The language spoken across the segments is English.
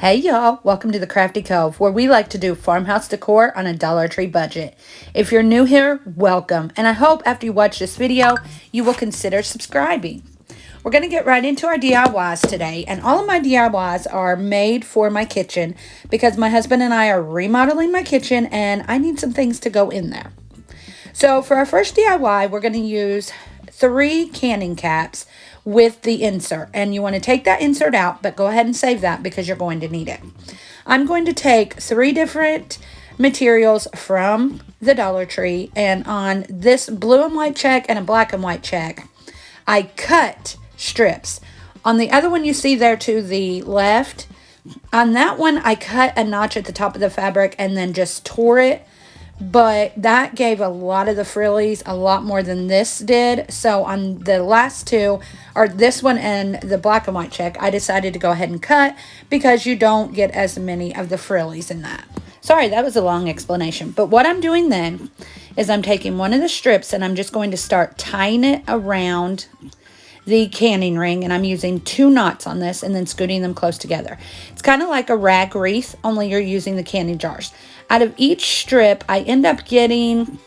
Hey y'all, welcome to the Crafty Cove, where we like to do farmhouse decor on a Dollar Tree budget. If you're new here, welcome, and I hope after you watch this video, you will consider subscribing. We're going to get right into our DIYs today, and all of my DIYs are made for my kitchen because my husband and I are remodeling my kitchen and I need some things to go in there. So for our first DIY, we're going to use 3 canning caps with the insert. And you want to take that insert out, but go ahead and save that because you're going to need it. I'm going to take 3 different materials from the Dollar Tree. And on this blue and white check and a black and white check, I cut strips. On the other one you see there to the left, on that one I cut a notch at the top of the fabric and then just tore it. But that gave a lot of the frillies, a lot more than this did. So on the last two, or this one and the black and white check, I decided to go ahead and cut because you don't get as many of the frillies in that. Sorry, that was a long explanation. But what I'm doing then is I'm taking one of the strips and I'm just going to start tying it around the canning ring, and I'm using 2 knots on this and then scooting them close together. It's kind of like a rag wreath, only you're using the canning jars. Out of each strip, I end up getting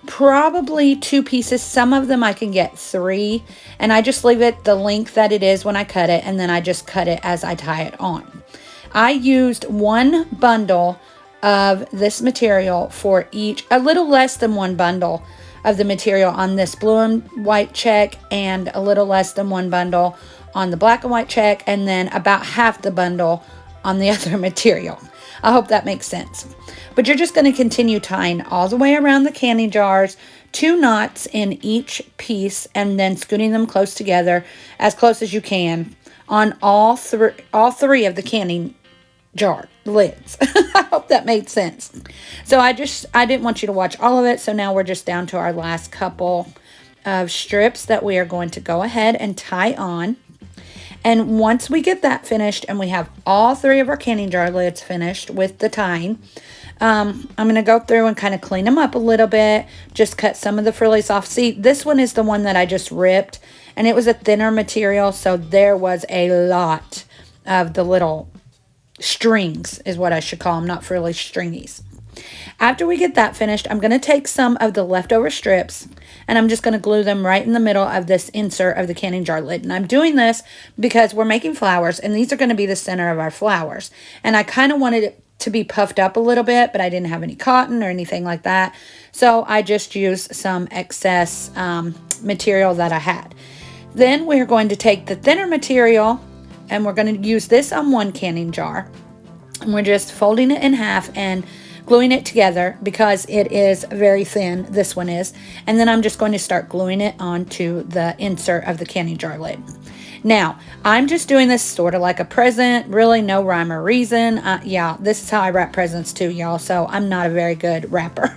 probably 2 pieces. Some of them I can get 3, and I just leave it the length that it is when I cut it, and then I just cut it as I tie it on. I used 1 bundle of this material for each, a little less than 1 bundle of the material on this blue and white check, and a little less than 1 bundle on the black and white check, and then about half the bundle on the other material. I hope that makes sense. But you're just going to continue tying all the way around the canning jars, 2 knots in each piece, and then scooting them close together, as close as you can, on all three of the canning jar lids. I hope that made sense. So I didn't want you to watch all of it, so now we're just down to our last couple of strips that we are going to go ahead and tie on. And once we get that finished and we have all 3 of our canning jar lids finished with the tying, I'm going to go through and kind of clean them up a little bit, just cut some of the frillies off. See, this one is the one that I just ripped, and it was a thinner material, so there was a lot of the little strings is what I should call them, not frilly stringies. After we get that finished, I'm going to take some of the leftover strips and I'm just going to glue them right in the middle of this insert of the canning jar lid. And I'm doing this because we're making flowers and these are going to be the center of our flowers. And I kind of wanted it to be puffed up a little bit, but I didn't have any cotton or anything like that. So I just used some excess material that I had. Then we're going to take the thinner material and we're going to use this on 1 canning jar. And we're just folding it in half and gluing it together because it is very thin, this one is. And then I'm just going to start gluing it onto the insert of the canning jar lid. Now, I'm just doing this sort of like a present, really no rhyme or reason. Yeah, this is how I wrap presents too, y'all, so I'm not a very good wrapper.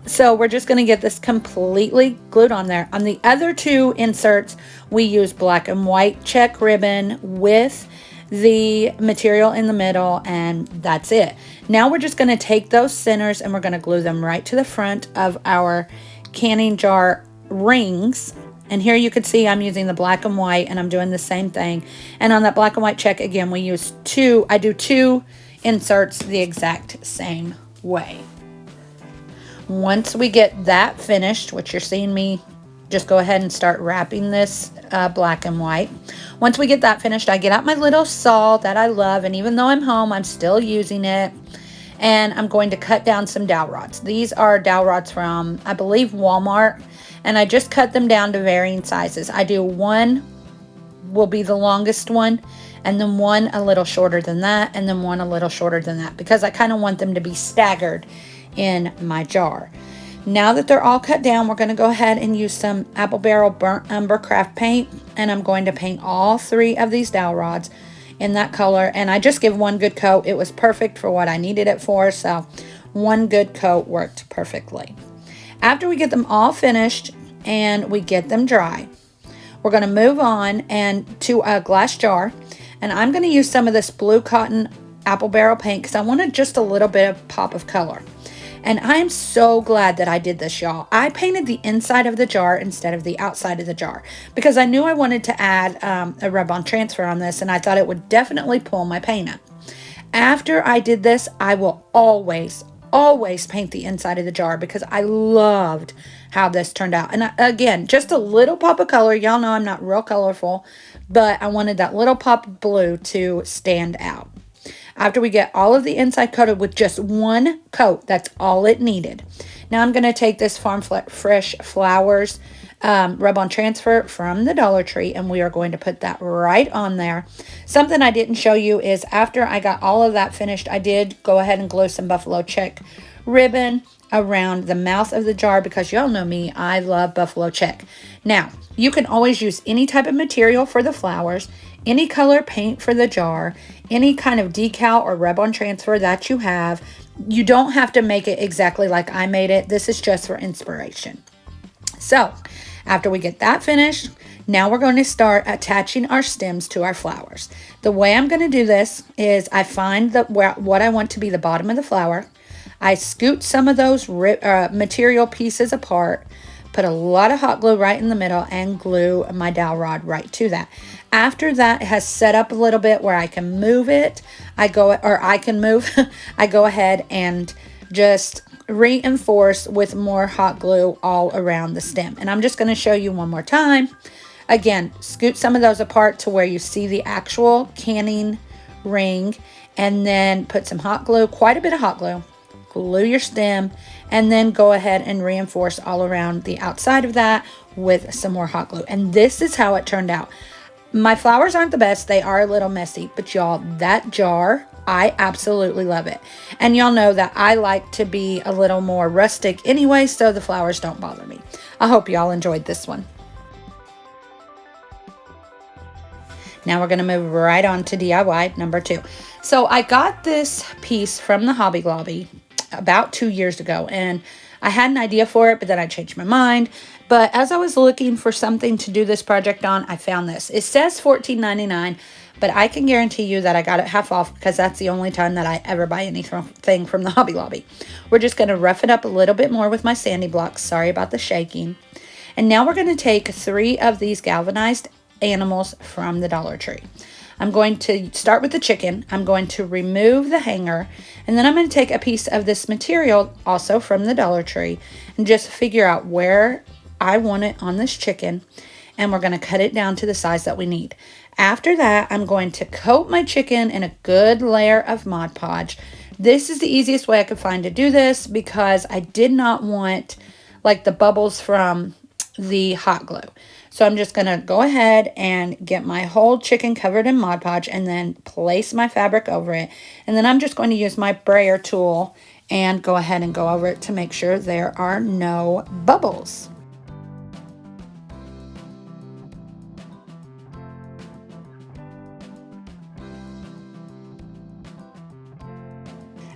So we're just going to get this completely glued on there. On the other 2 inserts, we use black and white check ribbon with the material in the middle, and that's it. Now we're just going to take those centers and we're going to glue them right to the front of our canning jar rings. And here you can see I'm using the black and white and I'm doing the same thing. And on that black and white check, again, we use 2, I do 2 inserts the exact same way. Once we get that finished, which you're seeing me just go ahead and start wrapping this black and white. Once we get that finished, I get out my little saw that I love, and even though I'm home, I'm still using it. And I'm going to cut down some dowel rods. These are dowel rods from, I believe, Walmart, and I just cut them down to varying sizes. I do 1 will be the longest one, and then 1 a little shorter than that, and then 1 a little shorter than that, because I kind of want them to be staggered in my jar. Now that they're all cut down, we're going to go ahead and use some Apple Barrel Burnt Umber craft paint, and I'm going to paint all 3 of these dowel rods in that color, and I just give 1 good coat. It was perfect for what I needed it for, so 1 good coat worked perfectly. After we get them all finished and we get them dry, we're going to move on and to a glass jar, and I'm going to use some of this blue cotton Apple Barrel paint because I wanted just a little bit of pop of color. And I am so glad that I did this, y'all. I painted the inside of the jar instead of the outside of the jar because I knew I wanted to add a rub-on transfer on this, and I thought it would definitely pull my paint up. After I did this, I will always paint the inside of the jar because I loved how this turned out. And again, just a little pop of color. Y'all know I'm not real colorful, but I wanted that little pop of blue to stand out. After we get all of the inside coated with just one coat, that's all it needed. Now I'm going to take this Farm Fresh Flowers rub-on transfer from the Dollar Tree, and we are going to put that right on there. Something I didn't show you is after I got all of that finished, I did go ahead and glue some buffalo check ribbon around the mouth of the jar because y'all know me, I love buffalo check. Now, you can always use any type of material for the flowers, any color paint for the jar, any kind of decal or rub-on transfer that you have. You don't have to make it exactly like I made it. This is just for inspiration. So, after we get that finished, now we're going to start attaching our stems to our flowers. The way I'm going to do this is I find what I want to be the bottom of the flower. I scoot some of those material pieces apart, put a lot of hot glue right in the middle, and glue my dowel rod right to that. After that has set up a little bit where I can move it, I go ahead and just reinforce with more hot glue all around the stem. And I'm just going to show you one more time. Again, scoot some of those apart to where you see the actual canning ring, and then put some hot glue, quite a bit of hot glue, glue your stem, and then go ahead and reinforce all around the outside of that with some more hot glue. And this is how it turned out. My flowers aren't the best. They are a little messy, but y'all, that jar, I absolutely love it. And y'all know that I like to be a little more rustic anyway, so the flowers don't bother me. I hope y'all enjoyed this one. Now we're going to move right on to DIY number 2. So I got this piece from the Hobby Lobby about 2 years ago, and I had an idea for it, but then I changed my mind. But as I was looking for something to do this project on, I found this. It says $14.99, but I can guarantee you that I got it half off because that's the only time that I ever buy anything from the Hobby Lobby. We're just going to rough it up a little bit more with my sandy blocks. Sorry about the shaking. And now we're going to take 3 of these galvanized animals from the Dollar Tree. I'm going to start with the chicken. I'm going to remove the hanger, and then I'm going to take a piece of this material also from the Dollar Tree and just figure out where I want it on this chicken, and we're going to cut it down to the size that we need. After that, I'm going to coat my chicken in a good layer of Mod Podge. This is the easiest way I could find to do this because I did not want like the bubbles from the hot glue. So I'm just going to go ahead and get my whole chicken covered in Mod Podge and then place my fabric over it. And then I'm just going to use my brayer tool and go ahead and go over it to make sure there are no bubbles.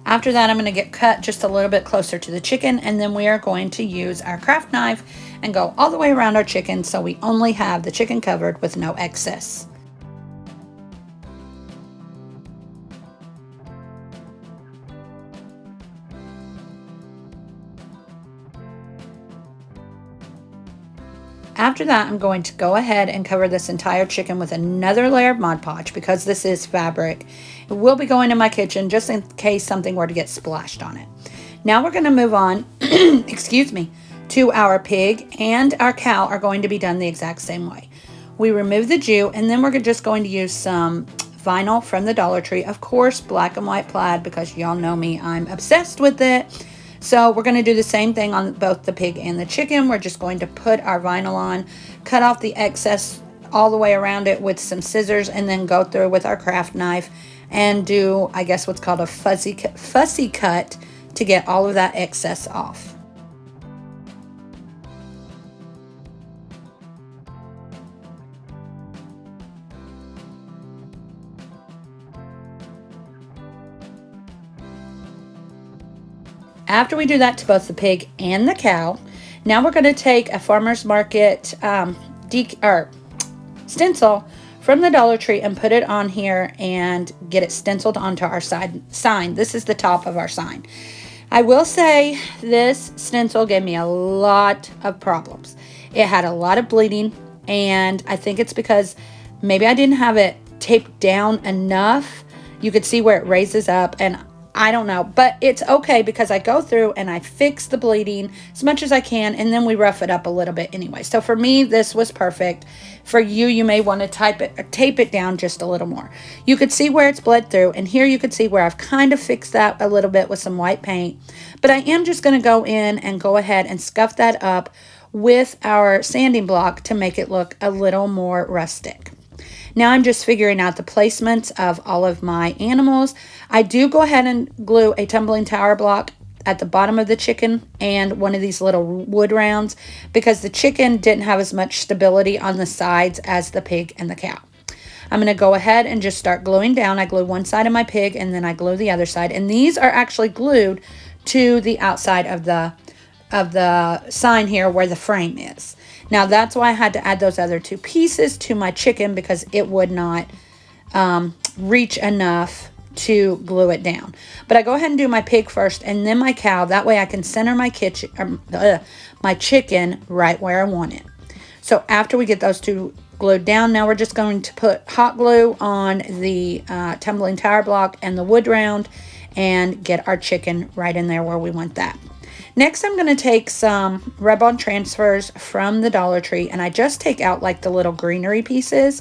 After that, I'm going to get cut just a little bit closer to the chicken, and then we are going to use our craft knife and go all the way around our chicken so we only have the chicken covered with no excess. After that, I'm going to go ahead and cover this entire chicken with another layer of Mod Podge because this is fabric. It will be going in my kitchen just in case something were to get splashed on it. Now we're going to move on, excuse me, to our pig, and our cow are going to be done the exact same way. We remove the Jew, and then we're just going to use some vinyl from the Dollar Tree. Of course, black and white plaid because y'all know me, I'm obsessed with it. So we're going to do the same thing on both the pig and the chicken. We're just going to put our vinyl on, cut off the excess all the way around it with some scissors, and then go through with our craft knife and do, I guess, what's called a fussy cut to get all of that excess off. After we do that to both the pig and the cow, now we're going to take a farmer's market stencil from the Dollar Tree and put it on here and get it stenciled onto our sign. This is the top of our sign. I will say this stencil gave me a lot of problems. It had a lot of bleeding, and I think it's because maybe I didn't have it taped down enough. You could see where it raises up, and I don't know, but it's okay because I go through and I fix the bleeding as much as I can, and then we rough it up a little bit anyway. So for me, this was perfect. For you, you may want to tape it down just a little more. You could see where it's bled through, and here you could see where I've kind of fixed that a little bit with some white paint. But I am just going to go in and go ahead and scuff that up with our sanding block to make it look a little more rustic. Now I'm just figuring out the placements of all of my animals. I do go ahead and glue a tumbling tower block at the bottom of the chicken and one of these little wood rounds because the chicken didn't have as much stability on the sides as the pig and the cow. I'm going to go ahead and just start gluing down. I glue one side of my pig and then I glue the other side. And these are actually glued to the outside of the sign here where the frame is. Now that's why I had to add those other two pieces to my chicken because it would not reach enough to glue it down. But I go ahead and do my pig first and then my cow. That way I can center my chicken right where I want it. So after we get those two glued down, now we're just going to put hot glue on the tumbling tower block and the wood round and get our chicken right in there where we want that. Next, I'm going to take some rub-on transfers from the Dollar Tree, and I just take out like the little greenery pieces.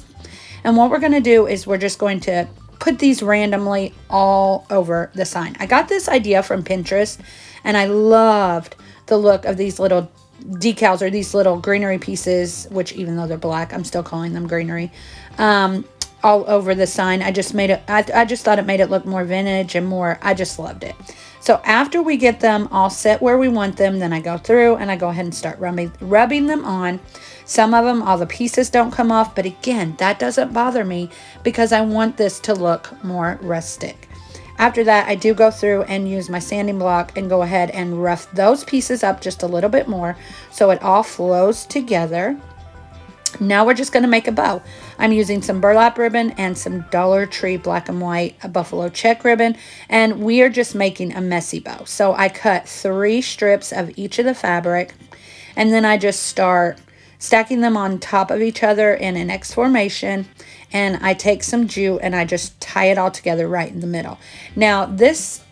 And what we're going to do is we're just going to put these randomly all over the sign. I got this idea from Pinterest, and I loved the look of these little decals or these little greenery pieces, which even though they're black, I'm still calling them greenery, all over the sign. I just made it, I just thought it made it look more vintage and more, I just loved it. So after we get them all set where we want them, then I go through and I go ahead and start rubbing them on. Some of them, all the pieces don't come off, but again, that doesn't bother me because I want this to look more rustic. After that, I do go through and use my sanding block and go ahead and rough those pieces up just a little bit more so it all flows together. Now we're just going to make a bow. I'm using some burlap ribbon and some Dollar Tree black and white buffalo check ribbon, and we are just making a messy bow. So I cut 3 strips of each of the fabric, and then I just start stacking them on top of each other in an X formation, and I take some jute and I just tie it all together right in the middle. Now this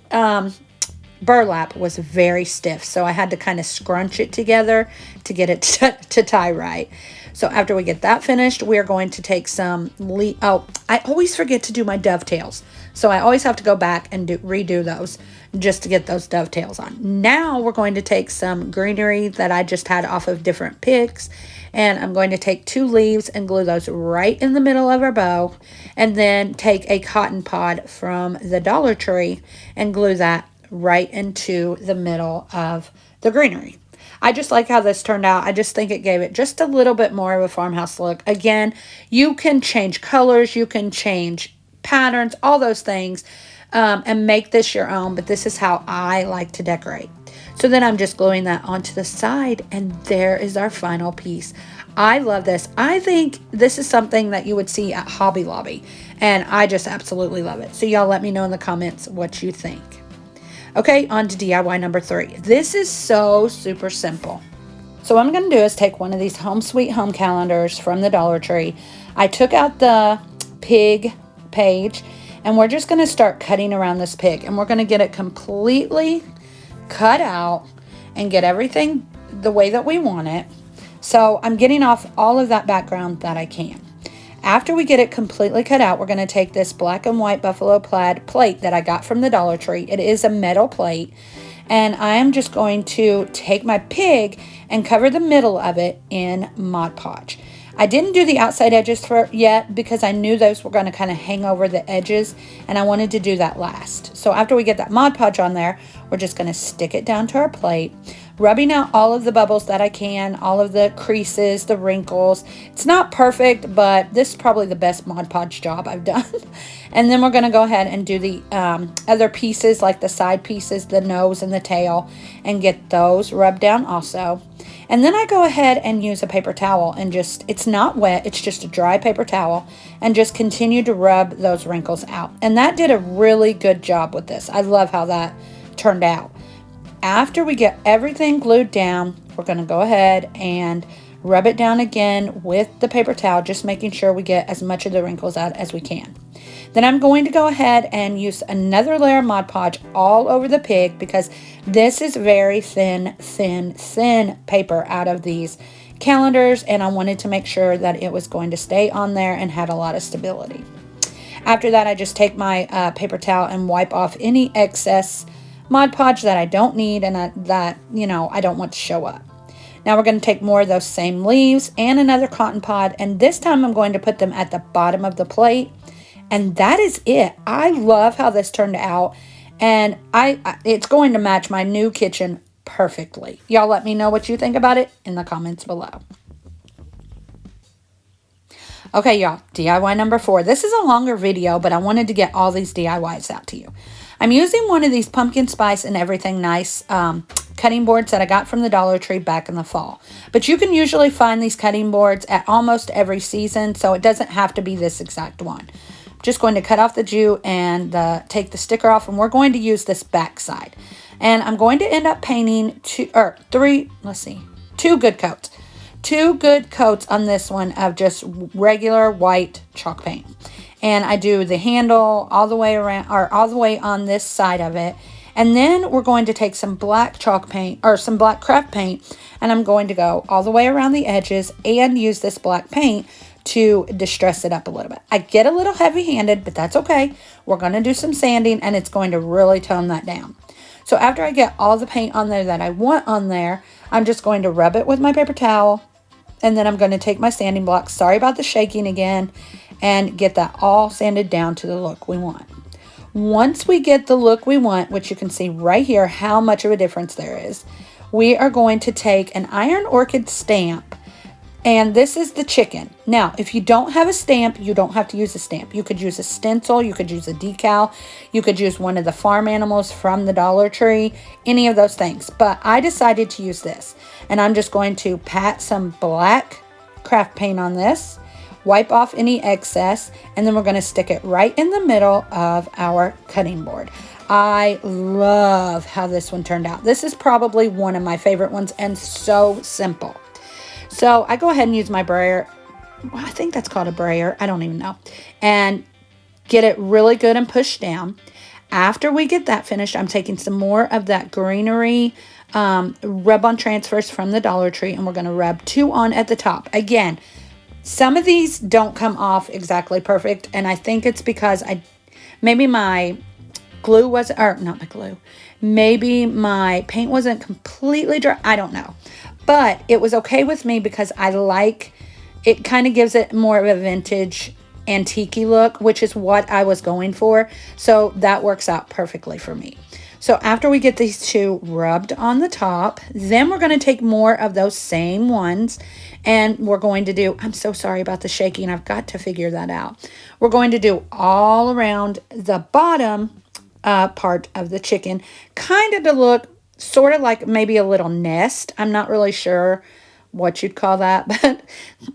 burlap was very stiff, so I had to kind of scrunch it together to get it to tie right. So after we get that finished, we're going to take some, I always forget to do my dovetails. So I always have to go back and redo those just to get those dovetails on. Now we're going to take some greenery that I just had off of different pigs. And I'm going to take 2 leaves and glue those right in the middle of our bow. And then take a cotton pod from the Dollar Tree and glue that right into the middle of the greenery. I just like how this turned out. I just think it gave it just a little bit more of a farmhouse look. Again, you can change colors, you can change patterns, all those things, and make this your own, but this is how I like to decorate. So then I'm just gluing that onto the side, and there is our final piece. I love this. I think this is something that you would see at Hobby Lobby, and I just absolutely love it. So y'all let me know in the comments what you think. Okay, on to DIY number 3. This is so super simple. So what I'm going to do is take one of these Home Sweet Home calendars from the Dollar Tree. I took out the pig page, and we're just going to start cutting around this pig, and we're going to get it completely cut out and get everything the way that we want it. So I'm getting off all of that background that I can. After we get it completely cut out, we're going to take this black and white buffalo plaid plate that I got from the Dollar Tree. It is a metal plate. And I am just going to take my pig and cover the middle of it in Mod Podge. I didn't do the outside edges yet because I knew those were going to kind of hang over the edges, and I wanted to do that last. So after we get that Mod Podge on there, we're just going to stick it down to our plate, rubbing out all of the bubbles that I can, all of the creases, the wrinkles. It's not perfect, but this is probably the best Mod Podge job I've done. And then we're going to go ahead and do the other pieces, like the side pieces, the nose and the tail, and get those rubbed down also. And then I go ahead and use a paper towel and just, it's not wet, it's just a dry paper towel, and just continue to rub those wrinkles out. And that did a really good job with this. I love how that turned out. After we get everything glued down, we're going to go ahead and rub it down again with the paper towel, just making sure we get as much of the wrinkles out as we can. Then I'm going to go ahead and use another layer of Mod Podge all over the pig because this is very thin paper out of these calendars, and I wanted to make sure that it was going to stay on there and had a lot of stability. After that, I just take my paper towel and wipe off any excess Mod Podge that I don't need and that I don't want to show up. Now we're going to take more of those same leaves and another cotton pod, and this time I'm going to put them at the bottom of the plate. And that is it. I love how this turned out, and it's going to match my new kitchen perfectly. Y'all let me know what you think about it in the comments below. Okay, y'all, DIY number 4. This is a longer video, but I wanted to get all these DIYs out to you. I'm using one of these pumpkin spice and everything nice cutting boards that I got from the Dollar Tree back in the fall. But you can usually find these cutting boards at almost every season, so it doesn't have to be this exact one. I'm just going to cut off the jute and take the sticker off, and we're going to use this back side. And I'm going to end up painting two good coats. 2 good coats on this one of just regular white chalk paint. And I do the handle all the way around, or all the way on this side of it. And then we're going to take some black chalk paint, or some black craft paint, and I'm going to go all the way around the edges and use this black paint to distress it up a little bit. I get a little heavy-handed, but that's okay. We're going to do some sanding, and it's going to really tone that down. So after I get all the paint on there that I want on there, I'm just going to rub it with my paper towel, and then I'm going to take my sanding block, sorry about the shaking again, and get that all sanded down to the look we want. Once we get the look we want, which you can see right here how much of a difference there is, we are going to take an iron orchid stamp, and this is the chicken. Now, if you don't have a stamp, you don't have to use a stamp. You could use a stencil, you could use a decal, you could use one of the farm animals from the Dollar Tree, any of those things. But I decided to use this, and I'm just going to pat some black craft paint on this, wipe off any excess, and then we're going to stick it right in the middle of our cutting board. I love how this one turned out. This is probably one of my favorite ones, and so simple. So I go ahead and use my brayer. Well, I think that's called a brayer. I don't even know. And get it really good and pushed down. After we get that finished, I'm taking some more of that greenery rub-on transfers from the Dollar Tree, and we're going to rub 2 on at the top. Again, some of these don't come off exactly perfect, and I think it's because maybe my glue wasn't, or not my glue, maybe my paint wasn't completely dry. I don't know. But it was okay with me because I like, it kind of gives it more of a vintage antique-y look, which is what I was going for. So that works out perfectly for me. So after we get these 2 rubbed on the top, then we're going to take more of those same ones, and we're going to do, I'm so sorry about the shaking, I've got to figure that out. We're going to do all around the bottom part of the chicken, kind of to look sort of like maybe a little nest. I'm not really sure what you'd call that, but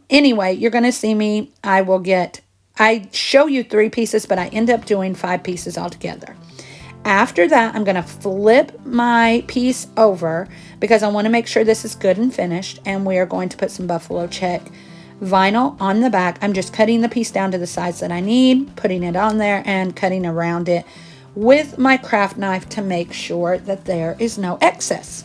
anyway, you're going to see me, I show you 3 pieces, but I end up doing 5 pieces altogether. After that, I'm going to flip my piece over because I want to make sure this is good and finished, and we are going to put some buffalo check vinyl on the back. I'm just cutting the piece down to the size that I need, putting it on there, and cutting around it with my craft knife to make sure that there is no excess.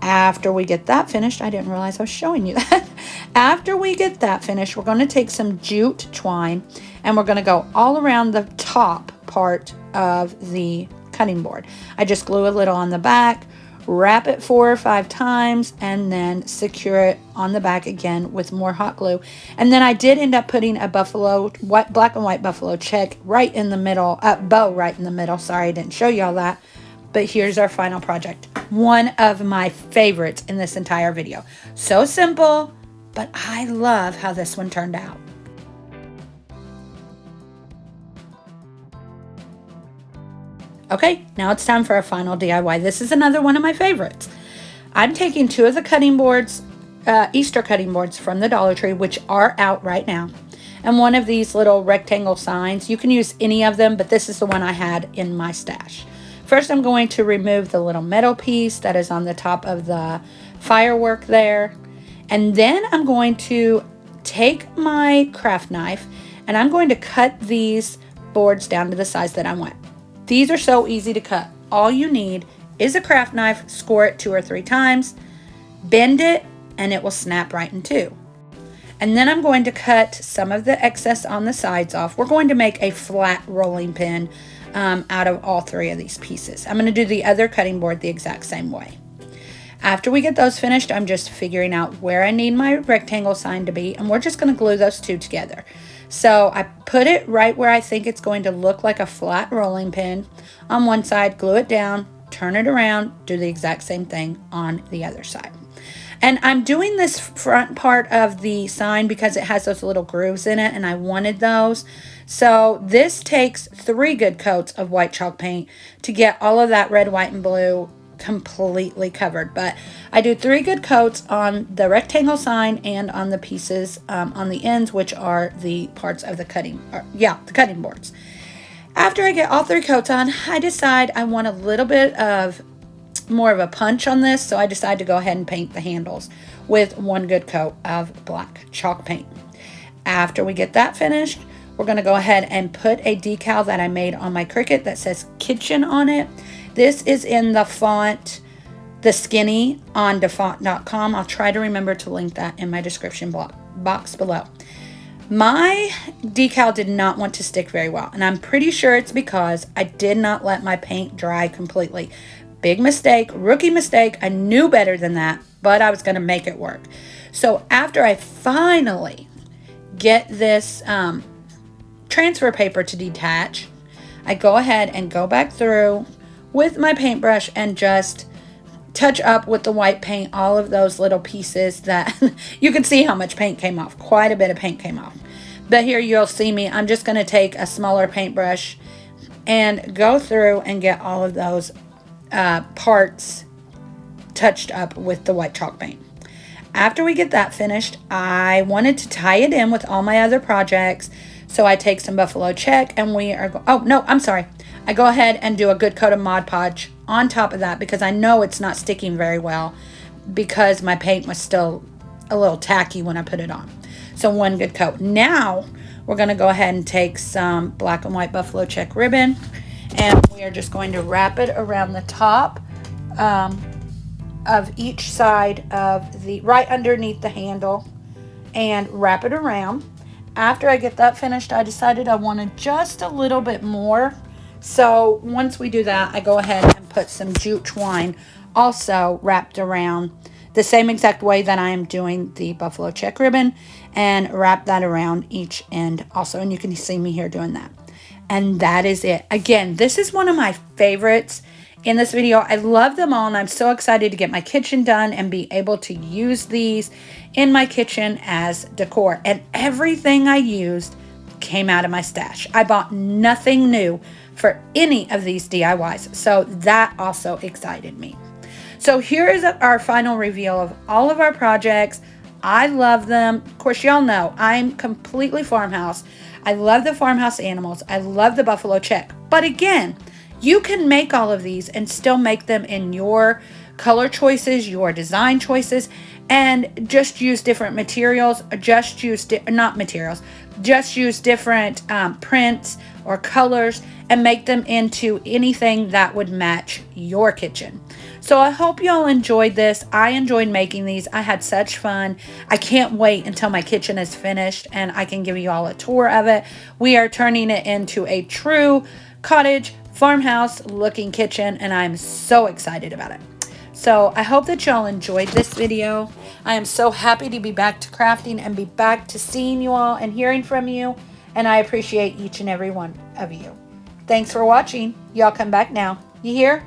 After we get that finished, I didn't realize I was showing you that. After we get that finished, we're going to take some jute twine, and we're going to go all around the top part of the cutting board. I just glue a little on the back, wrap it 4 or 5 times, and then secure it on the back again with more hot glue. And then I did end up putting a black and white buffalo check right in the middle, bow right in the middle. Sorry, I didn't show you all that. But here's our final project. One of my favorites in this entire video. So simple, but I love how this one turned out. Okay, now it's time for our final DIY. This is another one of my favorites. I'm taking 2 of the cutting boards, Easter cutting boards from the Dollar Tree, which are out right now, and one of these little rectangle signs. You can use any of them, but this is the one I had in my stash. First, I'm going to remove the little metal piece that is on the top of the firework there, and then I'm going to take my craft knife, and I'm going to cut these boards down to the size that I want. These are so easy to cut. All you need is a craft knife, score it 2 or 3 times, bend it, and it will snap right in two. And then I'm going to cut some of the excess on the sides off. We're going to make a flat rolling pin out of all 3 of these pieces. I'm going to do the other cutting board the exact same way. After we get those finished, I'm just figuring out where I need my rectangle sign to be, and we're just going to glue those 2 together. So I put it right where I think it's going to look like a flat rolling pin on one side, glue it down, turn it around, do the exact same thing on the other side. And I'm doing this front part of the sign because it has those little grooves in it, and I wanted those. So this takes 3 good coats of white chalk paint to get all of that red, white, and blue completely covered. But I do 3 good coats on the rectangle sign and on the pieces on the ends, which are the parts of the cutting, the cutting boards. After I get all 3 coats on, I decide I want a little bit of more of a punch on this, so I decide to go ahead and paint the handles with 1 good coat of black chalk paint. After we get that finished, we're going to go ahead and put a decal that I made on my Cricut that says kitchen on it. This is in the font, the skinny on defont.com. I'll try to remember to link that in my description box below. My decal did not want to stick very well, and I'm pretty sure it's because I did not let my paint dry completely. Big mistake, rookie mistake. I knew better than that, but I was going to make it work. So after I finally get this transfer paper to detach, I go ahead and go back through with my paintbrush and just touch up with the white paint all of those little pieces that you can see how much paint came off. Quite a bit of paint came off. But here you'll see me. I'm just going to take a smaller paintbrush and go through and get all of those parts touched up with the white chalk paint. After we get that finished, I wanted to tie it in with all my other projects. So I take some Buffalo Check and we are, I go ahead and do a good coat of Mod Podge on top of that because I know it's not sticking very well because my paint was still a little tacky when I put it on. So 1 good coat. Now we're going to go ahead and take some black and white Buffalo Check ribbon, and we are just going to wrap it around the top of each side of the, right underneath the handle, and wrap it around. After I get that finished, I decided I wanted just a little bit more. So once we do that, I go ahead and put some jute twine also wrapped around the same exact way that I am doing the Buffalo Check ribbon, and wrap that around each end also. And you can see me here doing that. And that is it. Again, this is one of my favorites in this video. I love them all, and I'm so excited to get my kitchen done and be able to use these in my kitchen as decor. And everything I used came out of my stash. I bought nothing new for any of these DIYs, so that also excited me. So here is our final reveal of all of our projects. I love them. Of course, y'all know I'm completely farmhouse. I love the farmhouse animals. I love the Buffalo Check. But again, you can make all of these and still make them in your color choices, your design choices, and just use different materials, or just use, just use different prints or colors and make them into anything that would match your kitchen. So I hope y'all enjoyed this. I enjoyed making these. I had such fun. I can't wait until my kitchen is finished and I can give you all a tour of it. We are turning it into a true cottage farmhouse looking kitchen, and I'm so excited about it. So I hope that y'all enjoyed this video. I am so happy to be back to crafting and be back to seeing you all and hearing from you. And I appreciate each and every one of you. Thanks for watching. Y'all come back now. You hear?